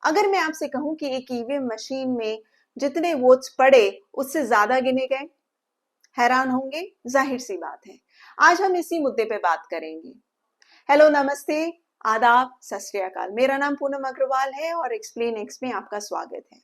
अगर मैं आपसे कहूं कि एक ईवीएम मशीन में जितने वोट्स पड़े उससे ज्यादा गिने गए, हैरान होंगे। जाहिर सी बात है। आज हम इसी मुद्दे पे बात करेंगे। हेलो, नमस्ते, आदाब, सत श्री अकाल। मेरा नाम पूनम अग्रवाल है और एक्सप्लेन एक्स में आपका स्वागत है।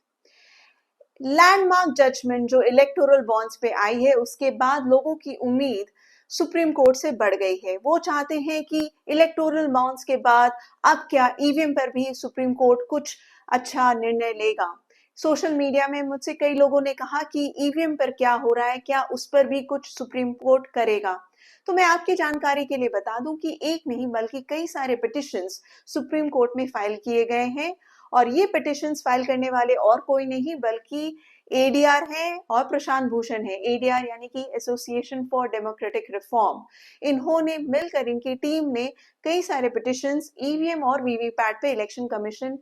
लैंडमार्क जजमेंट जो इलेक्टोरल बॉन्ड्स पे आई है, उसके बाद लोगों की उम्मीद सुप्रीम कोर्ट से बढ़ गई है। वो चाहते हैं कि इलेक्टोरल बॉन्ड्स के बाद अब क्या ईवीएम पर भी सुप्रीम कोर्ट कुछ अच्छा निर्णय लेगा। सोशल मीडिया में मुझसे कई लोगों ने कहा कि ईवीएम पर क्या हो रहा है, क्या उस पर भी कुछ सुप्रीम कोर्ट करेगा। तो मैं आपकी जानकारी के लिए बता दूं कि एक नहीं बल्कि कई सारे पिटिशंस सुप्रीम कोर्ट में फाइल किए गए हैं और ये पिटिशंस फाइल करने वाले और कोई नहीं बल्कि एडीआर है और प्रशांत भूषण है। एडीआर यानी कि एसोसिएशन फॉर डेमोक्रेटिक रिफॉर्म। इन्होंने मिलकर, इनकी टीम ने कई सारे पिटिशंस ईवीएम और वीवीपैट पे इलेक्शन कमीशन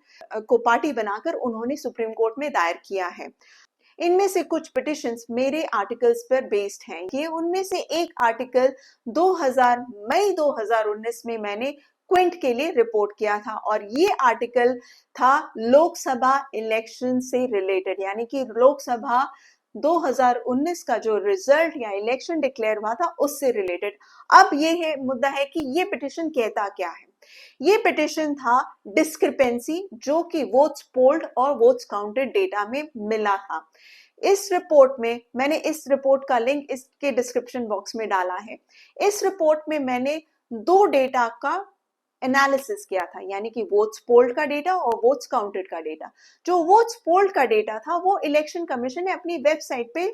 को पार्टी बनाकर उन्होंने सुप्रीम कोर्ट में दायर किया है। इनमें से कुछ पिटिशंस मेरे आर्टिकल्स पर बेस्ड हैं। ये उनमें से एक आर्टिकल मई 2019 में मैंने क्विंट के लिए रिपोर्ट किया था और ये आर्टिकल था लोकसभा इलेक्शन से रिलेटेड, यानी कि लोकसभा 2019 का जो रिजल्ट या इलेक्शन डिक्लेयर हुआ था उससे रिलेटेड। अब ये है मुद्दा है कि ये पिटिशन कहता क्या है। ये पिटिशन था डिस्क्रिपेंसी जो कि वोट्स पोल्ड और वोट्स काउंटेड डेटा में मिला था। इस रिपोर्ट में मैंने इस रिपोर्ट का लिंक इसके डिस्क्रिप्शन बॉक्स में डाला है। इस रिपोर्ट में मैंने दो डेटा का एनालिसिस किया था, यानी कि वोट्स पोल्ड का डेटा और वोट्स काउंटेड का डेटा। जो वोट्स पोल्ड का डेटा था वो इलेक्शन कमीशन ने अपनी वेबसाइट पे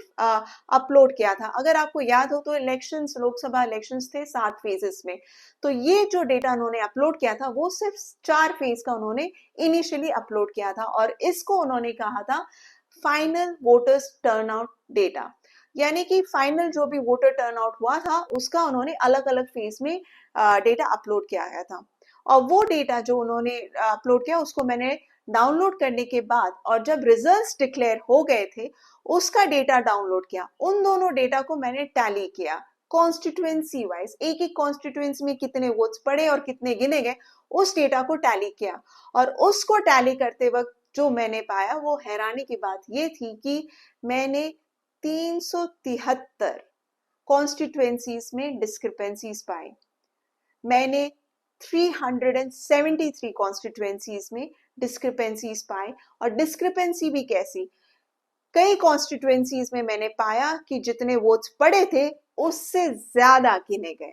अपलोड किया था। अगर आपको याद हो तो इलेक्शंस, लोकसभा इलेक्शंस थे 7 फेजेस में। तो ये जो डेटा उन्होंने अपलोड किया था वो सिर्फ 4 फेज का उन्होंने इनिशियली अपलोड किया था और इसको उन्होंने कहा था फाइनल वोटर्स टर्नआउट डेटा। यानी कि फाइनल जो भी वोटर टर्नआउट हुआ था उसका उन्होंने अलग अलग फेज में डेटा अपलोड किया गया था। और वो डेटा जो उन्होंने अपलोड किया उसको मैंने डाउनलोड करने के बाद और जब रिजल्ट्स डिक्लेयर हो गए थे उसका डेटा डाउनलोड किया। उन दोनों डेटा को मैंने टैली किया कॉन्स्टिट्यूएंसी वाइज, एक एक कॉन्स्टिट्यूएंसी में कितने वोट्स पड़े और कितने गिने गए, उस डेटा को टैली किया। और उसको टैली करते वक्त जो मैंने पाया वो हैरानी की बात ये थी कि मैंने 373 कॉन्स्टिट्यूएंसीज में डिस्क्रिपेंसीज पाए। मैंने 373 कॉन्स्टिट्यूएंसीज में डिस्क्रिपेंसीज पाए। और डिस्क्रिपेंसी भी कैसी, कई कॉन्स्टिट्यूएंसीज में मैंने पाया कि जितने वोट्स पड़े थे उससे ज्यादा गिने गए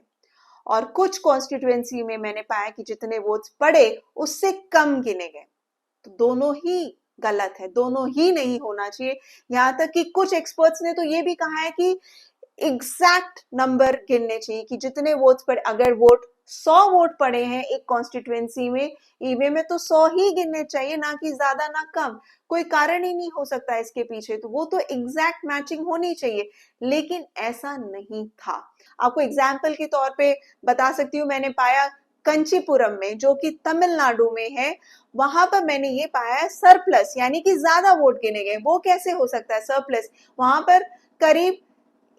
और कुछ कॉन्स्टिट्यूएंसी में मैंने पाया कि जितने वोट्स पड़े उससे कम गिने गए। तो दोनों ही गलत है, दोनों ही नहीं होना चाहिए। यहां तक कि कुछ एक्सपर्ट्स ने तो ये भी कहा है कि एग्जैक्ट नंबर गिनने चाहिए कि जितने वोट्स पड़े, अगर 100 वोट पड़े हैं एक कॉन्स्टिट्यूएंसी में ईवीएम में तो 100 ही गिनने चाहिए, ना कि ज्यादा ना कम। कोई कारण ही नहीं हो सकता इसके पीछे, तो वो तो एग्जैक्ट मैचिंग होनी चाहिए, लेकिन ऐसा नहीं था। आपको एग्जाम्पल के तौर पे बता सकती हूँ, मैंने पाया कंचीपुरम में जो कि तमिलनाडु में है, वहां पर मैंने ये पाया है सरप्लस, यानी कि ज्यादा वोट गिने गए। वो कैसे हो सकता है सरप्लस? वहां पर करीब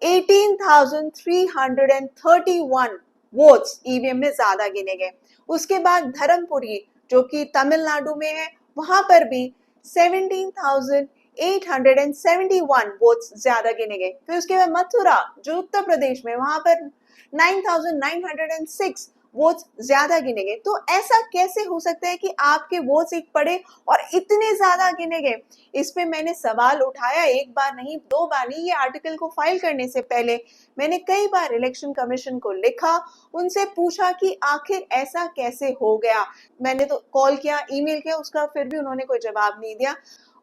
18,331 वोट्स ईवीएम में ज्यादा गिने गए। उसके बाद धर्मपुरी जो कि तमिलनाडु में है, वहां पर भी 17,871 वोट्स ज्यादा गिने गए। फिर उसके बाद मथुरा जो उत्तर प्रदेश में, वहां पर 9,906 वोट्स ज्यादा गिने गए। तो ऐसा कैसे हो सकता है कि आपके वोट्स एक पड़े और इतने ज्यादा गिने गए? इस पे मैंने सवाल उठाया, एक बार नहीं, दो बार नहीं। ये आर्टिकल को फाइल करने से पहले मैंने कई बार इलेक्शन कमीशन को लिखा, उनसे पूछा कि आखिर ऐसा कैसे हो गया। मैंने तो कॉल किया, ईमेल किया, उसका फिर भी उन्होंने कोई जवाब नहीं दिया।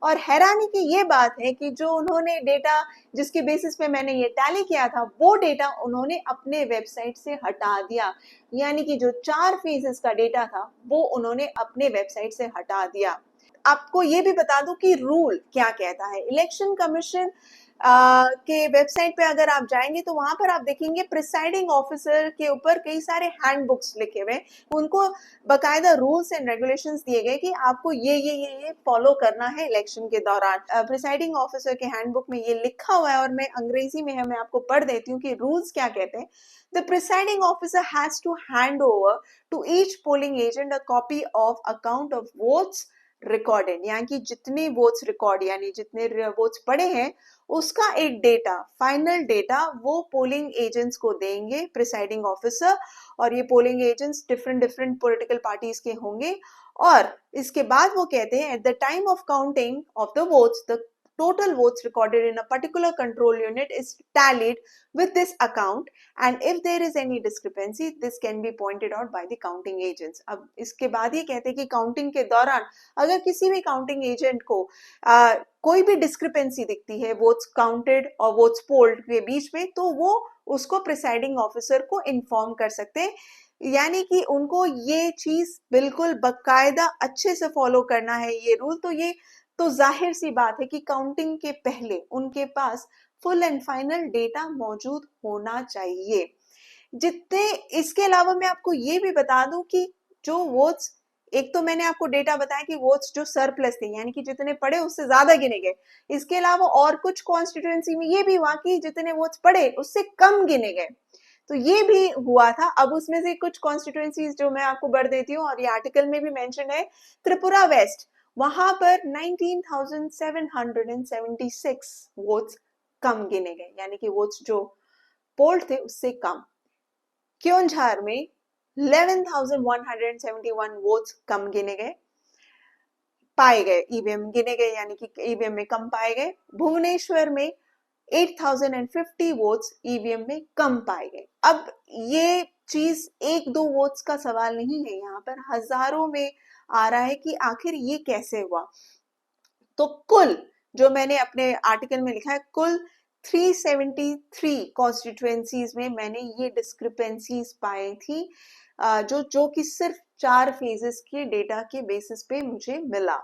और हैरानी की ये बात है कि जो उन्होंने डेटा जिसके बेसिस पे मैंने ये टैली किया था वो डेटा उन्होंने अपने वेबसाइट से हटा दिया। यानी कि जो 4 फेजेस का डेटा था वो उन्होंने अपने वेबसाइट से हटा दिया। आपको ये भी बता दूं कि रूल क्या कहता है। इलेक्शन कमीशन के वेबसाइट पे अगर आप जाएंगे तो वहां पर आप देखेंगे प्रिसाइडिंग ऑफिसर के ऊपर कई सारे हैंडबुक्स लिखे हुए, उनको बकायदा रूल्स एंड रेगुलेशंस दिए गए कि आपको ये फॉलो करना है इलेक्शन के दौरान। प्रिसाइडिंग ऑफिसर के हैंडबुक में ये लिखा हुआ है और मैं अंग्रेजी में है, मैं आपको पढ़ देती हूँ कि रूल्स क्या कहते हैं। The presiding officer has to hand over to each polling agent a copy of account of votes recorded, यानी कि जितने वोट्स रिकॉर्ड यानी जितने वोट्स पड़े हैं उसका एक डेटा, फाइनल डेटा वो पोलिंग एजेंट्स को देंगे, प्रिसाइडिंग ऑफिसर, और ये polling agents different different political parties के होंगे। और इसके बाद वो कहते हैं at the time of counting of the votes the total votes recorded in a particular control unit is tallied with this account, and if there is any discrepancy this can be pointed out by the counting agents। अब इसके बाद ये कहते हैं कि counting के दौरान अगर किसी भी काउंटिंग एजेंट को कोई भी डिस्क्रिपेंसी दिखती है वोट्स काउंटेड और वोट्स पोल्ड के बीच में, तो वो उसको प्रिसाइडिंग ऑफिसर को इन्फॉर्म कर सकते हैं, यानी कि उनको ये चीज बिल्कुल बकायदा अच्छे से फॉलो करना है ये रूल। तो ये तो जाहिर सी बात है कि काउंटिंग के पहले उनके पास फुल एंड फाइनल डेटा मौजूद होना चाहिए। जितने इसके अलावा मैं आपको ये भी बता दूं कि जो वोट्स, एक तो मैंने आपको डेटा बताया कि वोट्स जो सरप्लस थे यानी कि जितने पड़े उससे ज्यादा गिने गए, इसके अलावा और कुछ कॉन्स्टिट्यूएंसी में ये भी हुआ कि जितने वोट्स पड़े उससे कम गिने गए, तो ये भी हुआ था। अब उसमें से कुछ कॉन्स्टिट्यूएंसीज जो मैं आपको बढ़ देती हूँ और ये आर्टिकल में भी मेंशन है, त्रिपुरा वेस्ट, वहां पर 19,776 वोट्स कम गिने गए, यानी कि वोट्स जो पोल्ड थे उससे कम। क्योंझार में 11,171 वोट्स कम गिने गए, पाए गए, ईवीएम गिने गए, यानी कि ईवीएम में कम पाए गए। भुवनेश्वर में 8,050 वोट्स ईवीएम में कम पाए गए। अब ये चीज एक दो वोट्स का सवाल नहीं है, यहाँ पर हजारों में आ रहा है कि आखिर ये कैसे हुआ। तो कुल जो मैंने अपने आर्टिकल में लिखा है, कुल 373 कॉन्स्टिट्यूएंसीज में मैंने ये डिस्क्रिपेंसीज पाई थी, जो कि सिर्फ 4 फेजेस के डेटा के बेसिस पे मुझे मिला।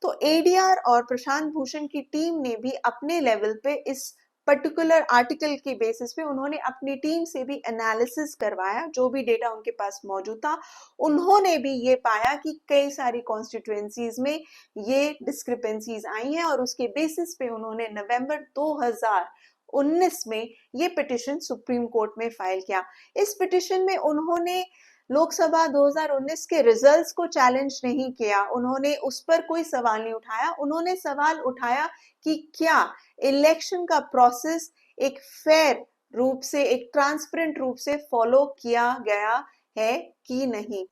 तो एडीआर और प्रशांत भूषण की टीम ने भी अपने लेवल पे इस पर्टिकुलर आर्टिकल के बेसिस पे उन्होंने अपनी टीम से भी एनालिसिस करवाया, जो भी डेटा उनके पास मौजूद था उन्होंने भी ये पाया कि कई सारी कॉन्स्टिट्यूएंसीज में ये डिस्क्रिपेंसीज आई हैं, और उसके बेसिस पे उन्होंने नवंबर 2019 में ये पिटिशन सुप्रीम कोर्ट में फाइल किया। इस पिटिशन में उन्होंने लोकसभा 2019 के रिजल्ट्स को चैलेंज नहीं किया, उन्होंने उस पर कोई सवाल नहीं उठाया। उन्होंने सवाल उठाया कि क्या इलेक्शन का प्रोसेस एक फेयर रूप से, एक ट्रांसपेरेंट रूप से फॉलो किया गया है कि नहीं।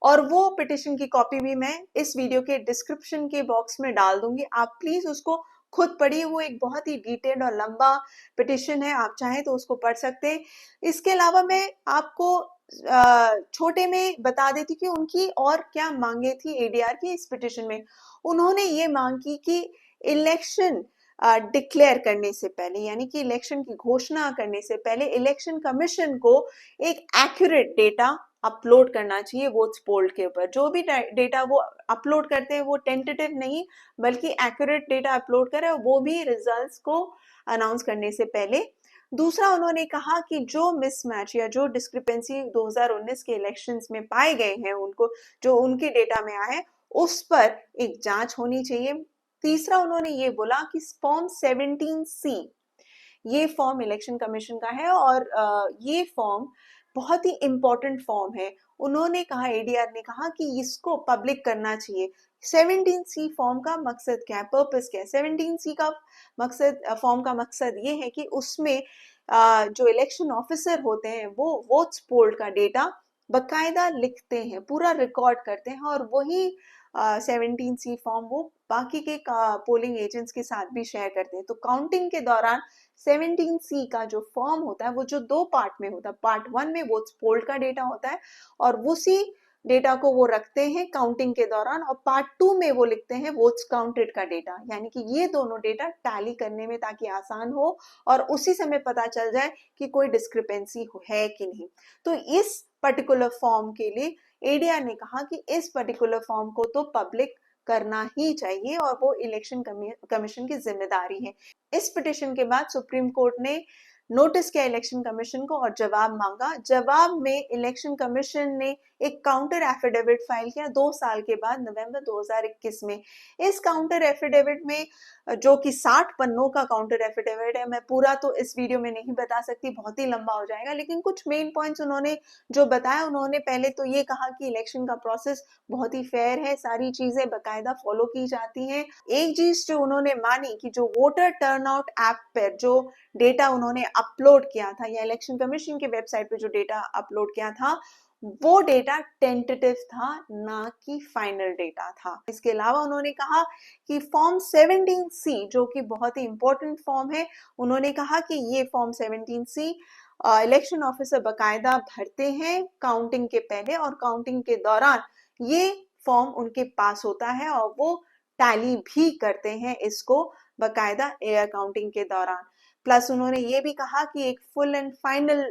और वो पिटिशन की कॉपी भी मैं इस वीडियो के डिस्क्रिप्शन के बॉक्स में डाल दूंगी, आप प्लीज उसको खुद पढ़िए। वो एक बहुत ही डिटेल्ड और लंबा पिटिशन है, आप चाहें तो उसको पढ़ सकते हैं। इसके अलावा मैं आपको छोटे में बता देती कि उनकी और क्या मांगे थी एडीआर की इस पिटिशन में। उन्होंने ये मांग की कि इलेक्शन डिक्लेयर करने से पहले, यानी कि इलेक्शन की घोषणा करने से पहले इलेक्शन कमीशन को एक एक्यूरेट डेटा अपलोड करना चाहिए वोट्स पोल्ड के ऊपर। जो भी डेटा वो अपलोड करते हैं वो टेंटेटिव नहीं बल्कि एक्यूरेट डेटा अपलोड करें, वो भी रिजल्ट्स को अनाउंस करने से पहले। दूसरा उन्होंने कहा कि जो मिसमैच या जो डिस्क्रिपेंसी 2019 के इलेक्शंस में पाए गए हैं, उनको जो उनके डेटा में आए उस पर एक जांच होनी चाहिए। तीसरा उन्होंने ये बोला कि फॉर्म 17C, ये फॉर्म इलेक्शन कमीशन का है और ये फॉर्म बहुत ही इंपॉर्टेंट फॉर्म है। उन्होंने कहा, एडीआर ने कहा कि इसको पब्लिक करना चाहिए। 17C फॉर्म का मकसद क्या है, पर्पस क्या है? 17C का मकसद, फॉर्म का मकसद ये है कि उसमें जो इलेक्शन ऑफिसर होते हैं वो वोट्स पोल्ड का डेटा बकायदा लिखते हैं, पूरा रिकॉर्ड करते हैं, और वही 17C फॉर्म वो बाकी के पोलिंग एजेंट्स के साथ भी शेयर करते हैं। तो काउंटिंग के दौरान 17C का जो फॉर्म होता है वो जो 2 पार्ट में होता है, पार्ट 1 में वोट्स पोल्ड का डेटा होता है और उसी डेटा को वो रखते हैं काउंटिंग के दौरान, और पार्ट 2 में वो लिखते हैं वोट्स काउंटेड का डेटा, यानी कि ये दोनों डेटा टैली करने में ताकि आसान हो और उसी समय पता चल जाए कि कोई डिस्क्रिपेंसी है कि नहीं। तो इस पर्टिकुलर फॉर्म के लिए एडीआर ने कहा कि इस पर्टिकुलर फॉर्म को तो पब्लिक करना ही चाहिए और वो इलेक्शन कमीशन की जिम्मेदारी है। इस पिटिशन के बाद सुप्रीम कोर्ट ने नोटिस किया इलेक्शन कमीशन को और जवाब मांगा। जवाब में इलेक्शन कमीशन ने एक काउंटर एफिडेविट फाइल किया 2 साल के बाद, नवंबर 2021 में। इस काउंटर एफिडेविट में, जो कि 60 पन्नों का काउंटर एफिडेविट है, मैं पूरा तो इस वीडियो में नहीं बता सकती, बहुत ही लंबा हो जाएगा, लेकिन कुछ मेन पॉइंट्स उन्होंने जो बताया, उन्होंने पहले तो ये कहा कि इलेक्शन का प्रोसेस बहुत ही फेयर है, सारी चीजें बकायदा फॉलो की जाती हैं। एक चीज जो उन्होंने मानी कि जो वोटर टर्नआउट ऐप पर जो डेटा उन्होंने अपलोड किया था, या इलेक्शन कमीशन की वेबसाइट पे जो डेटा अपलोड किया था, वो डेटा टेंटेटिव था, ना कि फाइनल डेटा था। इसके अलावा उन्होंने कहा कि फॉर्म 17C, जो कि बहुत ही इंपॉर्टेंट फॉर्म है, उन्होंने कहा कि ये फॉर्म 17C इलेक्शन ऑफिसर बकायदा भरते हैं काउंटिंग के पहले और काउंटिंग के दौरान ये फॉर्म उनके पास होता है और वो टैली भी करते हैं इसको बकायदा एयर काउंटिंग के दौरान। प्लस उन्होंने ये भी कहा कि एक फुल एंड फाइनल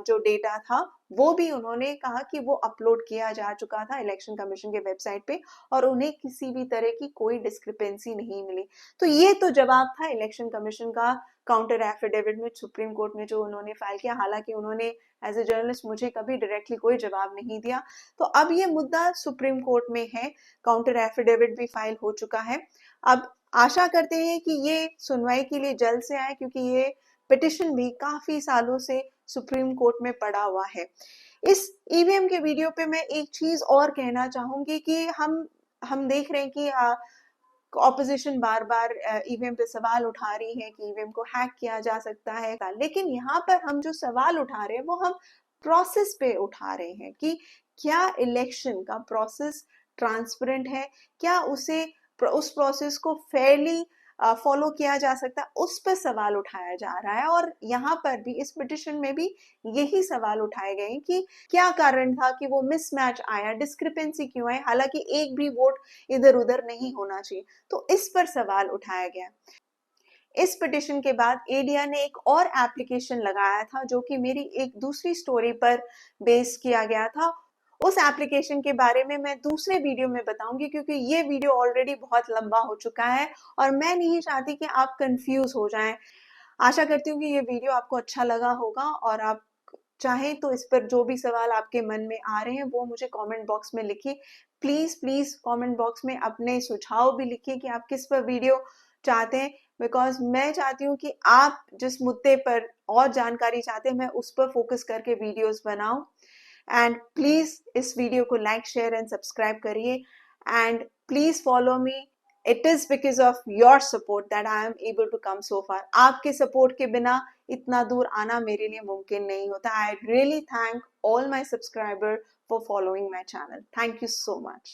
जो डेटा था वो भी उन्होंने कहा कि वो अपलोड किया जा चुका था इलेक्शन कमीशन के वेबसाइट पे और उन्हें किसी भी तरह की कोई डिस्क्रिपेंसी नहीं मिली। तो ये तो जवाब था इलेक्शन कमीशन का काउंटर एफिडेविट में सुप्रीम कोर्ट में जो उन्होंने फाइल किया। हालांकि उन्होंने एज ए जर्नलिस्ट मुझे कभी डायरेक्टली कोई जवाब नहीं दिया। तो अब ये मुद्दा सुप्रीम कोर्ट में है, काउंटर एफिडेविट भी फाइल हो चुका है। अब आशा करते हैं कि ये सुनवाई के लिए जल्द से आए, क्योंकि ये पिटिशन भी काफी सालों से सुप्रीम कोर्ट में पड़ा हुआ है। इस ईवीएम के वीडियो पे मैं एक चीज और कहना चाहूंगी कि हम देख रहे हैं कि ऑपोजिशन बार बार ईवीएम पे सवाल उठा रही है कि ईवीएम को हैक किया जा सकता है, लेकिन यहाँ पर हम जो सवाल उठा रहे हैं वो हम प्रोसेस पे उठा रहे हैं कि क्या इलेक्शन का प्रोसेस ट्रांसपेरेंट है, क्या उस प्रोसेस को फेयरली फॉलो किया जा सकता है, उस पर सवाल उठाया जा रहा है। और यहाँ पर भी इस पिटिशन में भी यही सवाल उठाए गए कि क्या कारण था कि वो मिसमैच आया, डिस्क्रिपेंसी क्यों आई, हालांकि एक भी वोट इधर उधर नहीं होना चाहिए। तो इस पर सवाल उठाया गया। इस पिटिशन के बाद एडिया ने एक और एप्लीकेशन लगाया था जो कि मेरी एक दूसरी स्टोरी पर बेस किया गया था। उस एप्लीकेशन के बारे में मैं दूसरे वीडियो में बताऊंगी, क्योंकि ये वीडियो ऑलरेडी बहुत लंबा हो चुका है और मैं नहीं चाहती कि आप कंफ्यूज हो जाएं। आशा करती हूँ कि ये वीडियो आपको अच्छा लगा होगा और आप चाहें तो इस पर जो भी सवाल आपके मन में आ रहे हैं वो मुझे कमेंट बॉक्स में लिखिए। प्लीज प्लीज कमेंट बॉक्स में अपने सुझाव भी लिखिए कि आप किस पर वीडियो चाहते हैं, बिकॉज मैं चाहती हूँ कि आप जिस मुद्दे पर और जानकारी चाहते हैं मैं उस पर फोकस करके वीडियोस बनाऊं। एंड प्लीज इस वीडियो को लाइक, शेयर एंड सब्सक्राइब करिए and please follow me. It is because of your support that I am able to come so far. आपके सपोर्ट के बिना इतना दूर आना मेरे लिए मुमकिन नहीं होता। I really thank all my subscriber for following my channel. Thank you so much.